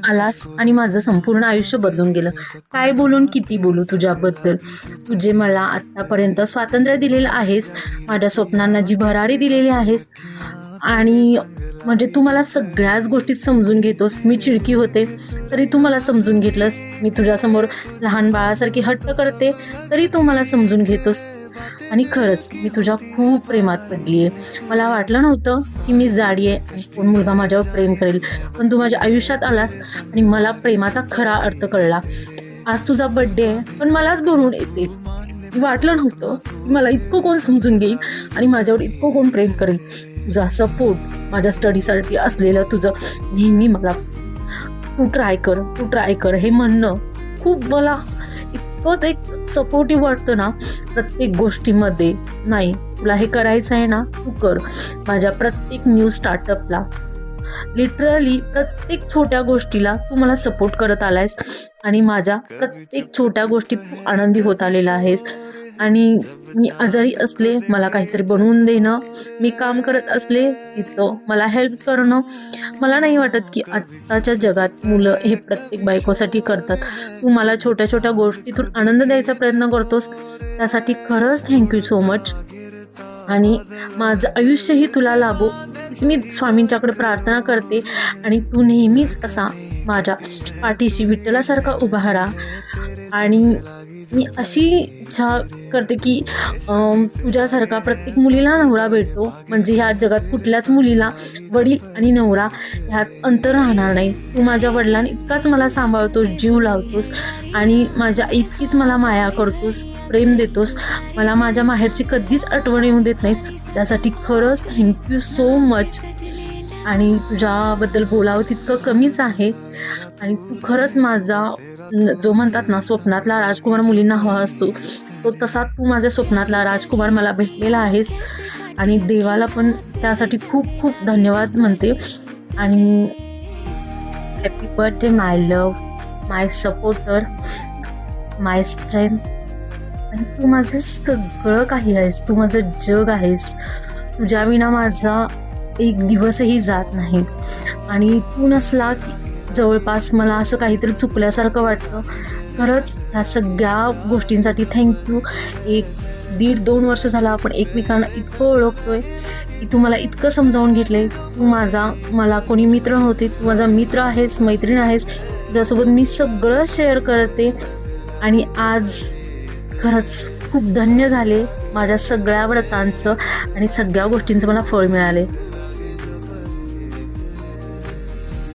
आलास आणि माझं संपूर्ण आयुष्य बदलून गेलं. काय बोलून किती बोलू तुझ्याबद्दल. तू जे मला आत्तापर्यंत स्वातंत्र्य दिलेलं आहेस, माझ्या स्वप्नांना जी भरारी दिलेली आहेस आणि म्हणजे तू मला सगळ्याच गोष्टीत समजून घेतोस. मी चिडकी होते तरी तू मला समजून घेतलंस. मी तुझ्यासमोर लहान बाळासारखी हट्ट करते तरी तू मला समजून घेतोस. आणि खरंच मी तुझ्या खूप प्रेमात पडलीये. मला वाटलं नव्हतं की मी जाडी आहे आणि कोण मुलगा माझ्यावर प्रेम करेल, पण तू माझ्या आयुष्यात आलास आणि मला प्रेमाचा खरा अर्थ कळला. आज तुझा बर्थडे आहे पण मलाच बोलून येते. वाटलं नव्हतं की मला इतकं कोण समजून घेईल आणि माझ्यावर इतकं कोण प्रेम करेल. तुझा सपोर्ट, माझ्या स्टडीसाठी असलेलं तुझं नेहमी मला तू ट्राय कर, तू ट्राय कर हे म्हणणं खूप मला इतकं ते सपोर्टिव्ह वाटतं ना प्रत्येक गोष्टीमध्ये. नाही, तुला हे करायचं आहे ना, तू कर. माझ्या प्रत्येक न्यू स्टार्टअपला, लिटरली प्रत्येक छोट्या गोष्टीला तू मला सपोर्ट करत आलायस आणि माझ्या प्रत्येक छोट्या गोष्टीत तू आनंदी होत आलेला आहेस. आणि मी आजारी असले मला काहीतरी बनवून देणं, मी काम करत असले तिथं मला हेल्प करणं. मला नाही वाटत की आत्ताच्या जगात मुलं हे प्रत्येक बायकोसाठी करतात. तू मला छोट्या छोट्या गोष्टीतून आनंद द्यायचा प्रयत्न करतोस, त्यासाठी खरंच थँक्यू सो मच. आणि माझं आयुष्यही तुला लाभो हीच मी स्वामींच्याकडे प्रार्थना करते. आणि तू नेहमीच असा माझ्या पाठीशी विठ्ठलासारखा उभा राहा. आणि मी अशी इच्छा करते की तुझ्यासारखा प्रत्येक मुलीला नवरा भेटतो, म्हणजे ह्या जगात कुठल्याच मुलीला वडील आणि नवरा ह्यात अंतर राहणार नाही. तू माझ्या वडिलांनी इतकाच मला सांभाळतोस, जीव लावतोस आणि माझ्या इतकीच मला माया करतोस, प्रेम देतोस. मला माझ्या माहेरची कधीच आठवण येऊ देत नाहीस, त्यासाठी खरंच थँक्यू सो मच. आणि तुझ्याबद्दल बोलावं तितकं कमीच आहे. आणि तू खरंच माझा जो म्हणतात ना स्वप्नातला राजकुमार मुलींना हवा असतो, तो तसा तू माझ्या स्वप्नातला राजकुमार मला भेटलेला आहेस. आणि देवाला पण त्यासाठी खूप खूप धन्यवाद म्हणते. आणि हॅपी बर्थडे माय लव्ह, माय सपोर्टर, माय स्ट्रेंथ. आणि तू माझं सगळं काही आहेस, तू माझं जग आहेस. तुझ्या विना माझा एक दिवसही जात नाही. आणि तू नसला की जवळपास मला असं काहीतरी चुकल्यासारखं वाटतं. खरंच ह्या सगळ्या गोष्टींसाठी थँक्यू. 1-1.5-2 वर्ष झाला आपण एकमेकांना इतकं ओळखतोय की तू मला इतकं समजावून घेतलंय. तू मला कोणी मित्र नव्हते, तू माझा मित्र आहेस, मैत्रीण आहेस. तुझ्यासोबत मी सगळं शेअर करते. आणि आज खरंच खूप धन्य झाले माझ्या सगळ्या व्रतांचं आणि सगळ्या गोष्टींचं मला फळ मिळाले.